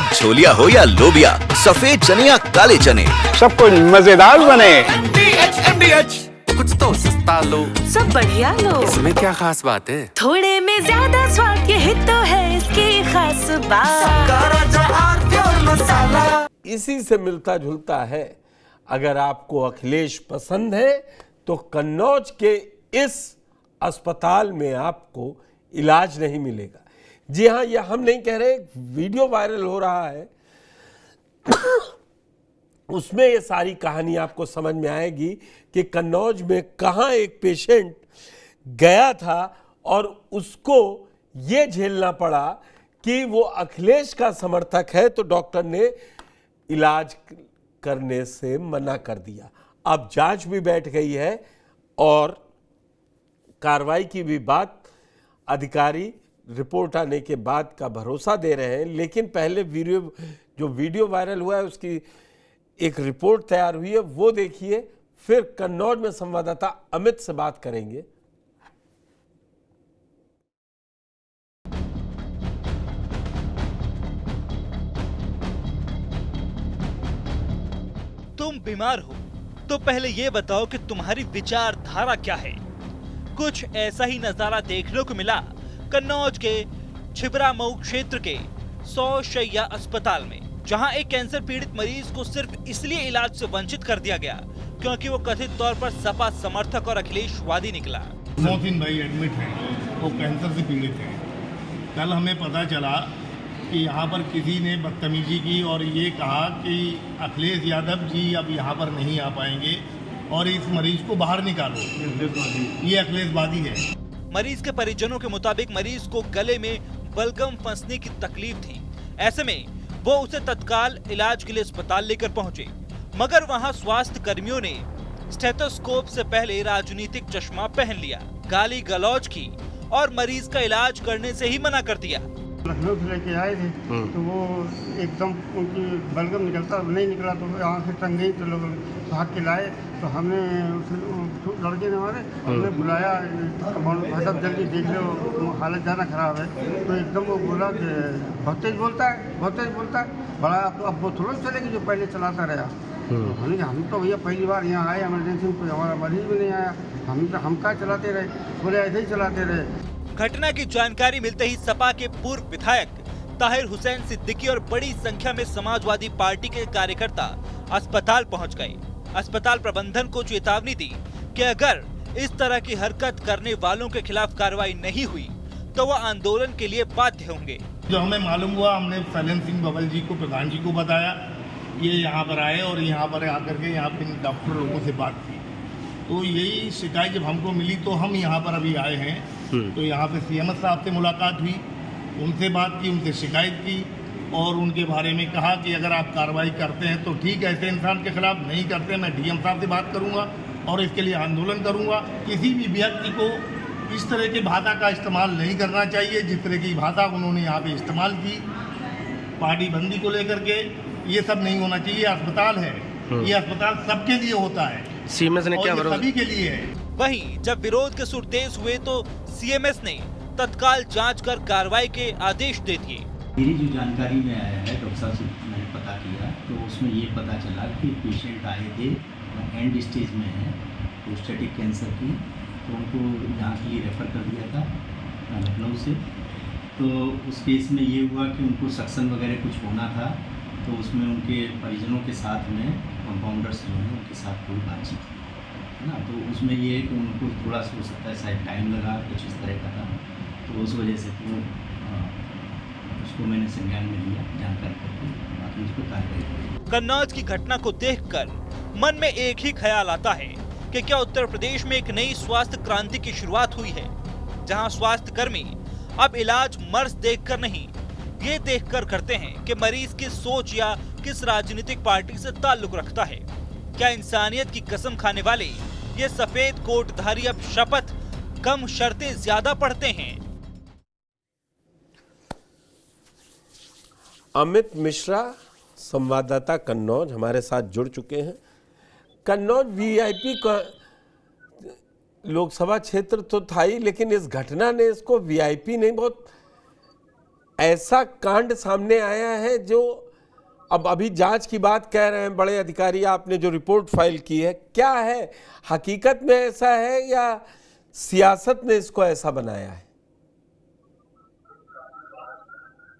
अब छोलिया हो या लोबिया, सफेद चने या काले चने, सब कुछ मजेदार बने। कुछ तो सस्ता लो, सब बढ़िया लो। इसमें क्या खास बात है? थोड़े में ज्यादा स्वाद, यही तो है इसकी खास बात। इसी से मिलता जुलता है। अगर आपको अखिलेश पसंद है तो कन्नौज के इस अस्पताल में आपको इलाज नहीं मिलेगा। जी हाँ, यह हम नहीं कह रहे, वीडियो वायरल हो रहा है उसमें ये सारी कहानी आपको समझ में आएगी कि कन्नौज में कहाँ एक पेशेंट गया था और उसको ये झेलना पड़ा कि वो अखिलेश का समर्थक है तो डॉक्टर ने इलाज करने से मना कर दिया। अब जांच भी बैठ गई है और कार्रवाई की भी बात अधिकारी रिपोर्ट आने के बाद का भरोसा दे रहे हैं। लेकिन पहले वीडियो वायरल हुआ है उसकी एक रिपोर्ट तैयार हुई है, वो देखिए, फिर कन्नौज में संवाददाता अमित से बात करेंगे। तुम बीमार हो तो पहले ये बताओ कि तुम्हारी विचारधारा क्या है। कुछ ऐसा ही नजारा देखने को मिला कन्नौज के छिबरामऊ क्षेत्र के 100 शैय्या अस्पताल में, जहां एक कैंसर पीड़ित मरीज को सिर्फ इसलिए इलाज से वंचित कर दिया गया क्योंकि वो कथित तौर पर सपा समर्थक और अखिलेशवादी निकला। मोहसिन भाई एडमिट है, वो कैंसर से पीड़ित है। कल हमें पता चला कि यहाँ पर किसी ने बदतमीजी की और ये कहा कि अखिलेश यादव जी अब यहाँ पर नहीं आ पाएंगे और इस मरीज को बाहर निकालो। ये अखिलेशवादी है। मरीज के परिजनों के मुताबिक मरीज को गले में बलगम फंसने की तकलीफ थी। ऐसे में वो उसे तत्काल इलाज के लिए अस्पताल लेकर पहुंचे, मगर वहां स्वास्थ्य कर्मियों ने स्टेथोस्कोप से पहले राजनीतिक चश्मा पहन लिया, गाली गलौज की और मरीज का इलाज करने से ही मना कर दिया। लखनऊ से लेके आए थे तो वो एकदम उनकी बलगम निकलता नहीं निकला तो यहाँ से टंग गई, तो लोग भाग के लाए। तो हमने लड़के ने हमने बुलाया, भाई जल्दी देख लो हालत ज़्यादा ख़राब है। तो एकदम वो बोला कि बहुत तेज बोलता है बड़ा, अब वो थोड़ा चलेगी जो पहले चलाता रहा। हम तो भैया पहली बार यहाँ आए इमरजेंसी में, कोई हमारा मरीज भी नहीं आया, हम क्या चलाते रहे, बोले ऐसे ही चलाते रहे। घटना की जानकारी मिलते ही सपा के पूर्व विधायक ताहिर हुसैन सिद्दीकी और बड़ी संख्या में समाजवादी पार्टी के कार्यकर्ता अस्पताल पहुंच गए। अस्पताल प्रबंधन को चेतावनी दी कि अगर इस तरह की हरकत करने वालों के खिलाफ कार्रवाई नहीं हुई तो वह आंदोलन के लिए बाध्य होंगे। जो हमें मालूम हुआ, हमने सैलन सिंह बबल जी को, प्रधान जी को बताया, ये यहाँ पर आए और यहाँ पर आकर के यहाँ पे डॉक्टर लोगों से बात की। तो यही शिकायत जब हमको मिली तो हम यहाँ पर अभी आए हैं। तो यहाँ पे सीएम साहब से मुलाकात हुई, उनसे बात की, उनसे शिकायत की और उनके बारे में कहा कि अगर आप कार्रवाई करते हैं तो ठीक है, ऐसे इंसान के खिलाफ नहीं करते मैं डीएम साहब से बात करूँगा और इसके लिए आंदोलन करूँगा। किसी भी व्यक्ति को इस तरह की भाषा का इस्तेमाल नहीं करना चाहिए जिस तरह की भाषा उन्होंने यहाँ पे इस्तेमाल की पार्टी बंदी को लेकर के। ये सब नहीं होना चाहिए। अस्पताल है, ये अस्पताल सबके लिए होता है, सीएमएस ने क्या भरोसा, सभी के लिए है। वहीं जब विरोध के सुर तेज हुए तो सीएमएस ने तत्काल जांच कर कार्रवाई के आदेश दे दिए। मेरी जो जानकारी में आया है, डॉक्टर साहब से मैंने पता किया तो उसमें ये पता चला कि पेशेंट आए थे, एंड स्टेज में है प्रोस्टेटिक कैंसर की, तो उनको यहाँ के लिए रेफ़र कर दिया था लखनऊ से। तो उस केस में ये हुआ कि उनको सक्शन वगैरह कुछ होना था, तो उसमें उनके परिजनों के साथ में कंपाउंडर्स जो हैं उनके साथ कोई बातचीत है ना, तो उसमें ये है कि उनको थोड़ा सा हो सकता है शायद टाइम लगा, कुछ इस तरह का था, तो उस वजह से तो उसको मैंने संज्ञान में लिया, जानकारी करके बाकी उसको कार्रवाई करेंगे। कन्नौज की घटना को देखकर मन में एक ही ख्याल आता है कि क्या उत्तर प्रदेश में एक नई स्वास्थ्य क्रांति की शुरुआत हुई है, जहां स्वास्थ्य कर्मी अब इलाज मर्ज देखकर नहीं, ये देखकर करते हैं कि मरीज की सोच या किस राजनीतिक पार्टी से ताल्लुक रखता है। क्या इंसानियत की कसम खाने वाले ये सफेद कोटधारी अब शपथ कम शर्तें ज्यादा पढ़ते हैं? अमित मिश्रा संवाददाता कन्नौज हमारे साथ जुड़ चुके हैं। कन्नौज वीआईपी का लोकसभा क्षेत्र तो था ही, लेकिन इस घटना ने इसको वीआईपी नहीं, बहुत ऐसा कांड सामने आया है जो अब अभी जांच की बात कह रहे हैं बड़े अधिकारी, आपने जो रिपोर्ट फाइल की है, क्या है हकीकत में ऐसा है या सियासत ने इसको ऐसा बनाया है?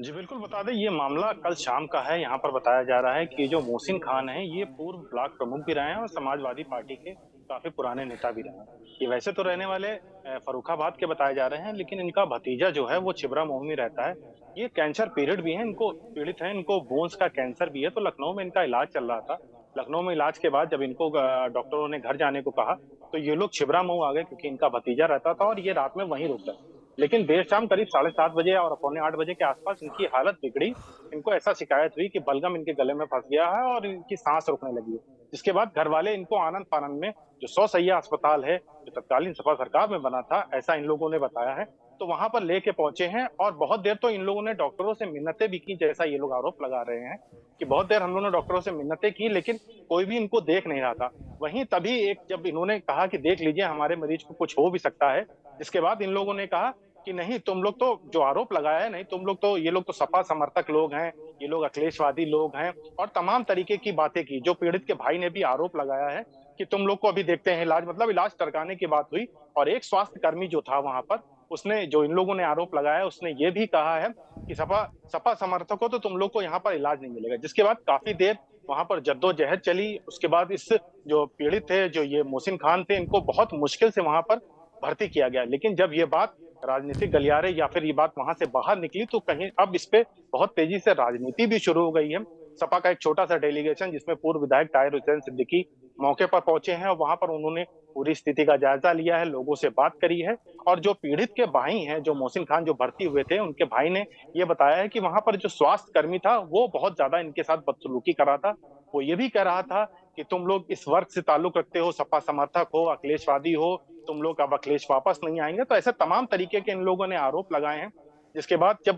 जी बिल्कुल, बता दें ये मामला कल शाम का है। यहाँ पर बताया जा रहा है कि जो मोहसिन खान है ये पूर्व ब्लॉक प्रमुख भी रहे हैं और समाजवादी पार्टी के काफी पुराने नेता भी रहे हैं। ये वैसे तो रहने वाले फर्रुखाबाद के बताए जा रहे हैं, लेकिन इनका भतीजा जो है वो छिबरा मऊ में रहता है। ये कैंसर पीरियड भी है, इनको पीड़ित है, इनको बोन्स का कैंसर भी है। तो लखनऊ में इनका इलाज चल रहा था। लखनऊ में इलाज के बाद जब इनको डॉक्टरों ने घर जाने को कहा तो ये लोग छिबरा मऊ आ गए, क्योंकि इनका भतीजा रहता था और ये रात में वहीं रुक गए। लेकिन देर शाम करीब 7:30 बजे और 7:45 बजे के आसपास इनकी हालत बिगड़ी। इनको ऐसा शिकायत हुई कि बलगम इनके गले में फंस गया है और इनकी सांस रुकने लगी है। जिसके बाद घर वाले इनको आनंद फानंद में, जो 100 सैया अस्पताल है जो तत्कालीन सपा सरकार में बना था, ऐसा इन लोगों ने बताया है, तो वहां पर लेके पहुंचे हैं। और बहुत देर तो इन लोगों ने डॉक्टरों से मिन्नतें भी की, जैसा ये लोग आरोप लगा रहे हैं कि बहुत देर हम लोगों ने डॉक्टरों से मिन्नतें की, लेकिन कोई भी इनको देख नहीं रहा था। वहीं तभी एक जब इन्होंने कहा कि देख लीजिए हमारे मरीज को कुछ हो भी सकता है, जिसके बाद इन लोगों ने कहा कि नहीं, तुम लोग तो जो आरोप लगाया है, नहीं तुम लोग तो, ये लोग तो सपा समर्थक लोग हैं, ये लोग अखिलेशवादी लोग हैं, और तमाम तरीके की बातें की। जो पीड़ित के भाई ने भी आरोप लगाया है कि तुम लोग को अभी देखते हैं इलाज, मतलब इलाज टरकाने की बात हुई। और एक स्वास्थ्य कर्मी जो था वहां पर, उसने, जो इन लोगों ने आरोप लगाया, उसने ये भी कहा है कि सपा समर्थक हो तो तुम लोग को यहाँ पर इलाज नहीं मिलेगा। जिसके बाद काफी देर वहां पर जद्दोजहद चली। उसके बाद इस जो पीड़ित थे, जो ये मोहसिन खान थे, इनको बहुत मुश्किल से वहां पर भर्ती किया गया। लेकिन जब ये बात राजनीतिक गलियारे या फिर ये बात वहां से बाहर निकली तो कहीं अब इस पे बहुत तेजी से राजनीति भी शुरू हो गई है। सपा का एक छोटा सा डेलीगेशन, जिसमें पूर्व विधायक ताहिर हुसैन सिद्दीकी मौके पर पहुंचे हैं और वहां पर उन्होंने पूरी स्थिति का जायजा लिया है, लोगों से बात करी है। और जो पीड़ित के भाई हैं, जो मोहसिन खान जो भर्ती हुए थे, उनके भाई ने ये बताया है कि वहां पर जो स्वास्थ्य कर्मी था वो बहुत ज्यादा इनके साथ बदसलूकी कर रहा था। वो ये भी कह रहा था कि तुम लोग इस वर्ग से ताल्लुक रखते हो, सपा समर्थक हो, अखिलेशवादी हो, तुम लोग अब अखिलेश वापस नहीं आएंगे। तो ऐसे तमाम तरीके के इन लोगों ने आरोप लगाए हैं। जिसके बाद जब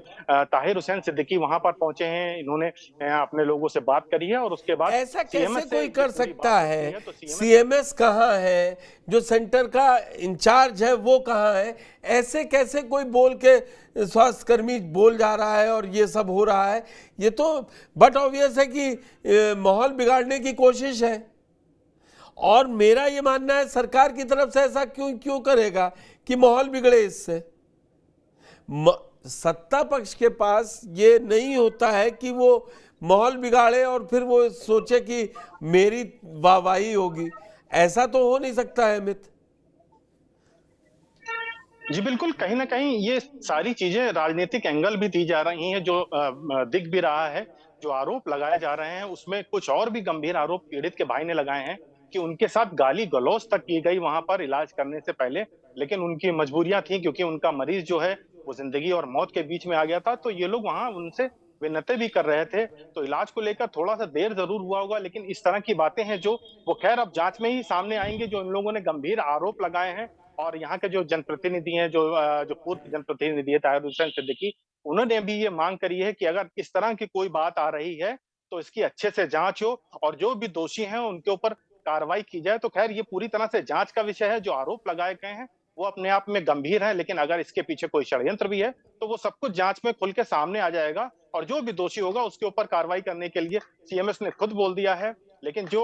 ताहिर हुसैन सिद्दीकी वहां पर पहुंचे हैं, इन्होंने अपने लोगों से बात करी है और उसके बाद ऐसा कैसे कोई कर सकता है? सीएमएस कहाँ है? जो सेंटर का इंचार्ज है वो कहाँ है? ऐसे कैसे कोई बोल के स्वास्थ्यकर्मी बोल जा रहा है और ये सब हो रहा है? ये तो बट ऑब्वियस है कि माहौल बिगाड़ने की कोशिश है। और मेरा ये मानना है सरकार की तरफ से ऐसा क्यों करेगा कि माहौल बिगड़े इससे। सत्ता पक्ष के पास ये नहीं होता है कि वो माहौल बिगाड़े और फिर वो सोचे कि मेरी वाहवाही होगी। ऐसा तो हो नहीं सकता है अमित। जी बिल्कुल, कहीं ना कहीं ये सारी चीजें राजनीतिक एंगल भी दी जा रही हैं, जो दिख भी रहा है। जो आरोप लगाए जा रहे हैं उसमें कुछ और भी गंभीर आरोप पीड़ित के भाई ने लगाए हैं कि उनके साथ गाली गलौज तक की गई वहां पर इलाज करने से पहले। लेकिन उनकी मजबूरियां थी, क्योंकि उनका मरीज जो है वो जिंदगी और मौत के बीच में आ गया था। तो ये लोग वहां उनसे विनती भी कर रहे थे। तो इलाज को लेकर थोड़ा सा देर जरूर हुआ होगा, लेकिन इस तरह की बातें हैं जो वो खैर अब जांच में ही सामने आएंगे। जो इन लोगों ने गंभीर आरोप लगाए हैं, और यहाँ के जो जनप्रतिनिधि हैं, जो पूर्व जनप्रतिनिधि है ताहिर हुसैन सिद्दीकी, उन्होंने भी ये मांग करी है कि अगर इस तरह की कोई बात आ रही है तो इसकी अच्छे से जांच हो और जो भी दोषी हैं उनके ऊपर कार्रवाई की जाए। तो खैर ये पूरी तरह से जांच का विषय है। जो आरोप लगाए गए हैं वो अपने आप में गंभीर है, लेकिन अगर इसके पीछे कोई षड्यंत्र भी है तो वो सब कुछ जांच में खुल के सामने आ जाएगा और जो भी दोषी होगा उसके ऊपर कार्रवाई करने के लिए सीएमएस ने खुद बोल दिया है। लेकिन जो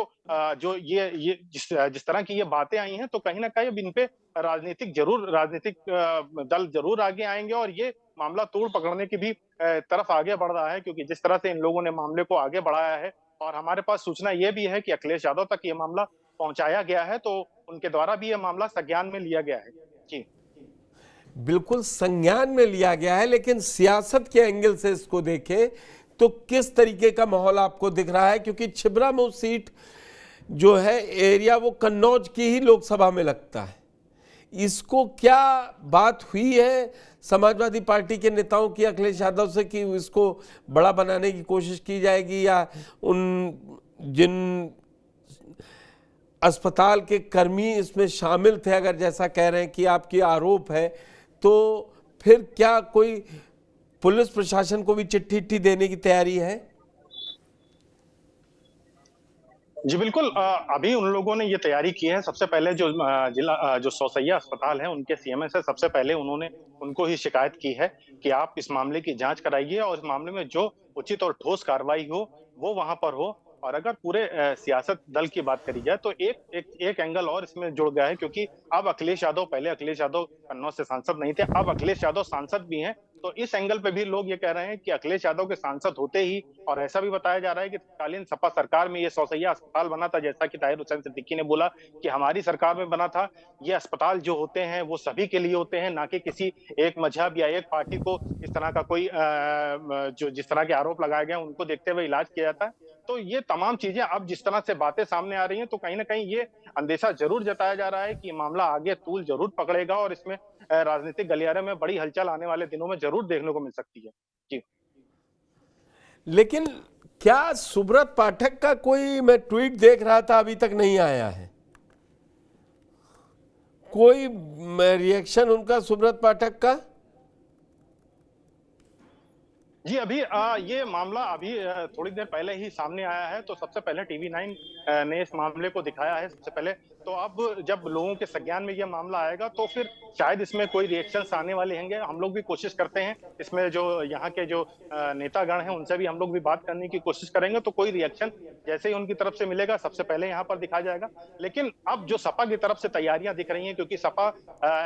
ये जिस तरह की ये बातें आई हैं, तो कहीं ना कहीं अब इन पे राजनीतिक दल जरूर आगे आएंगे और ये मामला तोड़ पकड़ने की भी तरफ आगे बढ़ रहा है। क्योंकि जिस तरह से इन लोगों ने मामले को आगे बढ़ाया है, और हमारे पास सूचना ये भी है कि अखिलेश यादव तक ये मामला पहुंचाया गया है, तो उनके द्वारा भी ये मामला संज्ञान में लिया गया है। जी बिल्कुल संज्ञान में लिया गया है, लेकिन सियासत के एंगल से इसको देखें तो किस तरीके का माहौल आपको दिख रहा है? क्योंकि छिबरा मऊ सीट जो है एरिया वो कन्नौज की ही लोकसभा में लगता है। इसको क्या बात हुई है समाजवादी पार्टी के नेताओं की अखिलेश यादव से कि इसको बड़ा बनाने की कोशिश की जाएगी, या उन जिन अस्पताल के कर्मी इसमें शामिल थे, अगर जैसा कह रहे हैं कि आपकी आरोप है, तो फिर क्या कोई पुलिस प्रशासन को भी चिट्ठी देने की तैयारी है? जी बिल्कुल, अभी उन लोगों ने ये तैयारी की है। सबसे पहले जो जो सौसैया अस्पताल है उनके सीएमएस है, सबसे पहले उन्होंने उनको ही शिकायत की है कि आप इस मामले की जांच कराइए और इस मामले में जो उचित और ठोस कार्रवाई हो वो वहां पर हो। और अगर पूरे सियासत दल की बात करी जाए तो एक एंगल और इसमें जुड़ गया है, क्योंकि अब अखिलेश यादव, पहले अखिलेश यादव कन्नौज से सांसद नहीं थे, अब अखिलेश यादव सांसद भी हैं। तो इस एंगल पे भी लोग ये कह रहे हैं कि अखिलेश यादव के सांसद होते ही, और ऐसा भी बताया जा रहा है कि तत्कालीन सपा सरकार में ये सौसैया अस्पताल बना था, जैसा कि ताहिर हुसैन सिद्दीकी ने बोला कि हमारी सरकार में बना था। ये अस्पताल जो होते हैं वो सभी के लिए होते हैं, ना कि किसी एक मजहब या एक पार्टी को इस तरह का कोई जो जिस तरह के आरोप लगाए गए हैं उनको देखते हुए इलाज किया जाता है। तो ये तमाम चीजें अब जिस तरह से बातें सामने आ रही हैं, तो कहीं ना कहीं ये अंदेशा जरूर जताया जा रहा है कि मामला आगे तूल जरूर पकड़ेगा और इसमें राजनीतिक गलियारे में बड़ी हलचल आने वाले दिनों में जरूर देखने को मिल सकती है। जी। लेकिन क्या सुब्रत पाठक का कोई, मैं ट्वीट देख रहा था, अभी तक नहीं आया है कोई रिएक्शन उनका, सुब्रत पाठक का? जी अभी ये मामला अभी थोड़ी देर पहले ही सामने आया है। तो सबसे पहले टीवी9 ने इस मामले को दिखाया है सबसे पहले। तो अब जब लोगों के संज्ञान में ये मामला आएगा तो फिर शायद इसमें कोई रिएक्शंस आने वाले होंगे। हम लोग भी कोशिश करते हैं इसमें, जो यहाँ के जो नेतागण हैं उनसे भी हम लोग भी बात करने की कोशिश करेंगे। तो कोई रिएक्शन जैसे ही उनकी तरफ से मिलेगा सबसे पहले यहाँ पर दिखाया जाएगा। लेकिन अब जो सपा की तरफ से तैयारियां दिख रही हैं, क्योंकि सपा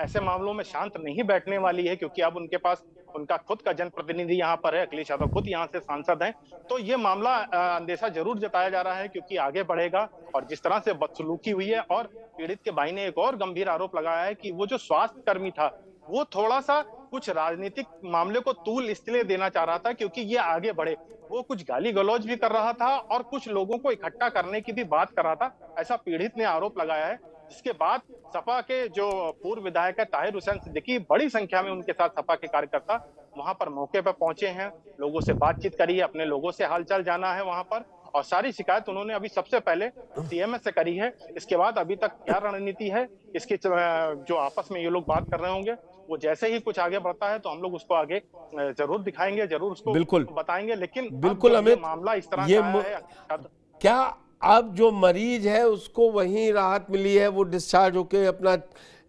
ऐसे मामलों में शांत नहीं बैठने वाली है, क्योंकि अब उनके पास उनका खुद का जनप्रतिनिधि यहाँ पर है, अखिलेश यादव खुद यहाँ से सांसद हैं। तो ये मामला अंदेशा जरूर जताया जा रहा है, क्योंकि आगे बढ़ेगा। और जिस तरह से बदसलूकी हुई है, और पीड़ित के भाई ने एक और गंभीर आरोप लगाया है कि वो जो स्वास्थ्य कर्मी था वो थोड़ा सा कुछ राजनीतिक मामले को तूल इसलिए देना चाह रहा था क्योंकि ये आगे बढ़े। वो कुछ गाली गलौज भी कर रहा था और कुछ लोगों को इकट्ठा करने की भी बात कर रहा था, ऐसा पीड़ित ने आरोप लगाया है। जिसके बाद सपा के जो पूर्व विधायक है ताहिर हुसैन सिद्दीकी, बड़ी संख्या में उनके साथ सपा के कार्यकर्ता वहां पर मौके पर पहुंचे हैं, लोगों से बातचीत करी है, अपने लोगों से हालचाल जाना है वहां पर। और सारी शिकायत उन्होंने अभी सबसे पहले सीएमएस से करी है। इसके बाद अभी तक क्या रणनीति है इसकी जो आपस में ये लोग बात कर रहे होंगे, वो जैसे ही कुछ आगे बढ़ता है तो हम लोग उसको आगे जरूर दिखाएंगे, जरूर उसको बिल्कुल बताएंगे। लेकिन बिल्कुल अमित, मामला इस तरह ये का है, क्या अब जो मरीज है उसको वहीं राहत मिली है, वो डिस्चार्ज होके अपना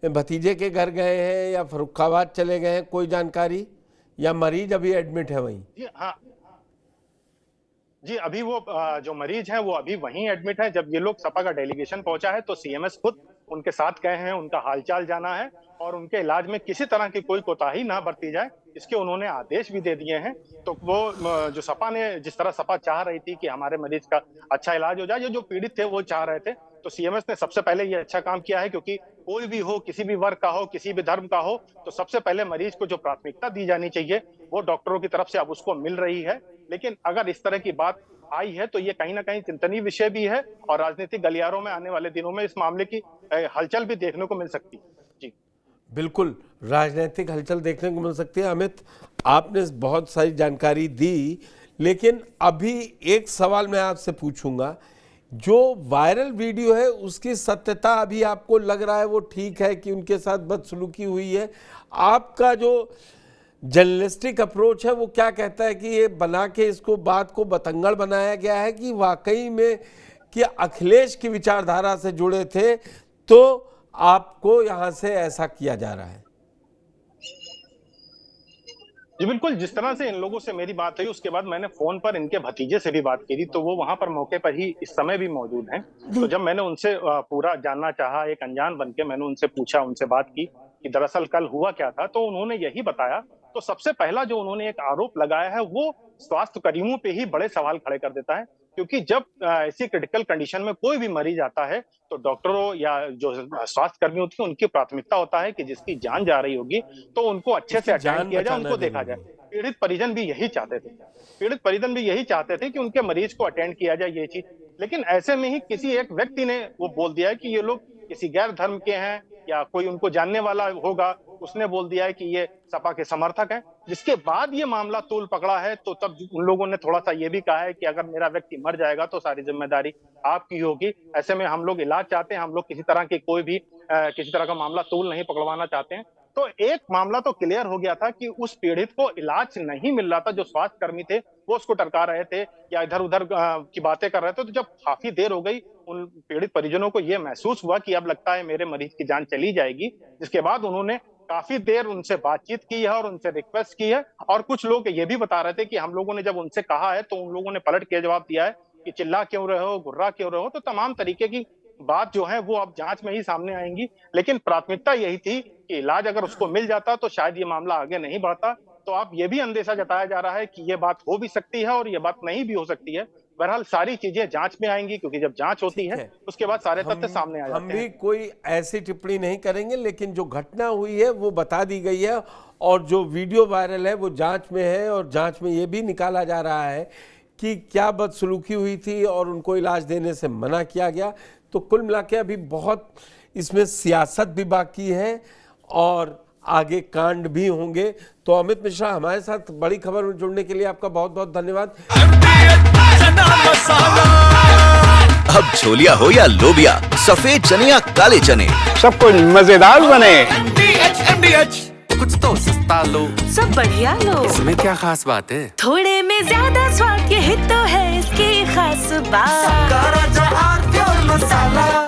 भतीजे के घर गए हैं या फर्रुखाबाद चले गए हैं, कोई जानकारी? या मरीज अभी एडमिट है वहीं? जी हाँ जी, अभी वो जो मरीज है वो अभी वहीं एडमिट है। जब ये लोग सपा का डेलीगेशन पहुंचा है तो सीएमएस खुद उनके साथ गए हैं, उनका हालचाल जाना है और उनके इलाज में किसी तरह की कोई कोताही ना बरती जाए इसके उन्होंने आदेश भी दे दिए हैं। तो वो जो सपा ने, जिस तरह सपा चाह रही थी कि हमारे मरीज का अच्छा इलाज हो जाए, ये जो पीड़ित थे वो चाह रहे थे, तो सीएमएस ने सबसे पहले ये अच्छा काम किया है। क्योंकि कोई भी हो, किसी भी वर्ग का हो, किसी भी धर्म का हो, तो सबसे पहले मरीज को जो प्राथमिकता दी जानी चाहिए वो डॉक्टरों की तरफ से अब उसको मिल रही है। लेकिन अगर इस तरह की बात आई है तो ये कहीं ना कहीं चिंतनीय विषय भी है और राजनीतिक गलियारों में आने वाले दिनों में इस मामले की हलचल भी देखने को मिल सकती है। जी बिल्कुल, राजनीतिक हलचल देखने को मिल सकती है। अमित, आपने बहुत सारी जानकारी दी, लेकिन अभी एक सवाल मैं आपसे पूछूंगा, जो वायरल वीडियो है उसकी सत्यता अभी आपको लग रहा है वो ठीक है कि उनके साथ बदसलूकी हुई है? आपका जो जर्नलिस्टिक अप्रोच है वो क्या कहता है कि ये बना के इसको बात को बतंगड़ बनाया गया है कि वाकई में कि अखिलेश की विचारधारा से जुड़े थे तो आपको यहां से ऐसा किया जा रहा है? जी बिल्कुल, जिस तरह से इन लोगों से मेरी बात हुई उसके बाद मैंने फोन पर इनके भतीजे से भी बात की थी, तो वो वहां पर मौके पर ही इस समय भी मौजूद हैं। तो जब मैंने उनसे पूरा जानना चाहा, एक अनजान बन के मैंने उनसे पूछा, उनसे बात की कि दरअसल कल हुआ क्या था, तो उन्होंने यही बताया। तो सबसे पहला जो उन्होंने एक आरोप लगाया है वो स्वास्थ्य कर्मियों पे ही बड़े सवाल खड़े कर देता है। क्योंकि जब ऐसी क्रिटिकल कंडीशन में कोई भी मरीज आता है तो डॉक्टरों या जो स्वास्थ्य कर्मी होती है उनकी प्राथमिकता होता है कि जिसकी जान जा रही होगी तो उनको अच्छे से अटेंड किया जाए, उनको देखा जाए। पीड़ित परिजन भी यही चाहते थे, पीड़ित परिजन भी यही चाहते थे कि उनके मरीज को अटेंड किया जाए, ये चीज। लेकिन ऐसे में ही किसी एक व्यक्ति ने वो बोल दिया है कि ये लोग किसी गैर धर्म के हैं या कोई उनको जानने वाला होगा, उसने बोल दिया है कि ये सपा के समर्थक हैं। जिसके बाद ये मामला तूल पकड़ा है। तो तब उन लोगों ने थोड़ा सा ये भी कहा है कि अगर मेरा व्यक्ति मर जाएगा तो सारी जिम्मेदारी आपकी होगी। ऐसे में हम लोग इलाज चाहते हैं, हम लोग किसी तरह की कोई भी किसी तरह का मामला तूल नहीं पकड़वाना चाहते हैं। तो एक मामला तो क्लियर हो गया था कि उस पीड़ित को इलाज नहीं मिल रहा था। जो स्वास्थ्य कर्मी थे वो उसको टरका रहे थे या इधर उधर की बातें कर रहे थे। तो जब काफी देर हो गई, उन पीड़ित परिजनों को ये महसूस हुआ कि अब लगता है मेरे मरीज की जान चली जाएगी, जिसके बाद उन्होंने काफी देर उनसे बातचीत की है और उनसे रिक्वेस्ट की है। और कुछ लोग ये भी बता रहे थे कि हम लोगों ने जब उनसे कहा है तो उन लोगों ने पलट के जवाब दिया है कि चिल्ला क्यों रहे हो, गुर्रा क्यों रहे हो। तो तमाम तरीके की बात जो है वो अब जांच में ही सामने आएंगी। लेकिन प्राथमिकता यही थी कि इलाज अगर उसको मिल जाता तो शायद ये मामला आगे नहीं बढ़ता। तो अब ये भी अंदेशा जताया जा रहा है कि ये बात हो भी सकती है और ये बात नहीं भी हो सकती है। बहरहाल सारी चीजें जांच में आएंगी, क्योंकि जब जांच होती है उसके बाद सारे तथ्य सामने आ जाते हैं। हम भी कोई ऐसी टिप्पणी नहीं करेंगे, लेकिन जो घटना हुई है वो बता दी गई है और जो वीडियो वायरल है वो जांच में है और जांच में ये भी निकाला जा रहा है कि क्या बदसलूकी हुई थी और उनको इलाज देने से मना किया गया। तो कुल मिला के अभी बहुत इसमें सियासत भी बाकी है और आगे कांड भी होंगे। तो अमित मिश्रा, हमारे साथ बड़ी खबर में जुड़ने के लिए आपका बहुत बहुत धन्यवाद। अब छोलिया हो या लोबिया, सफेद चने या काले चने, सब कुछ मजेदार बने। कुछ तो सस्ता लो, सब बढ़िया लो। इसमें क्या खास बात है? थोड़े में ज्यादा स्वाद, यही तो है इसकी खास बात।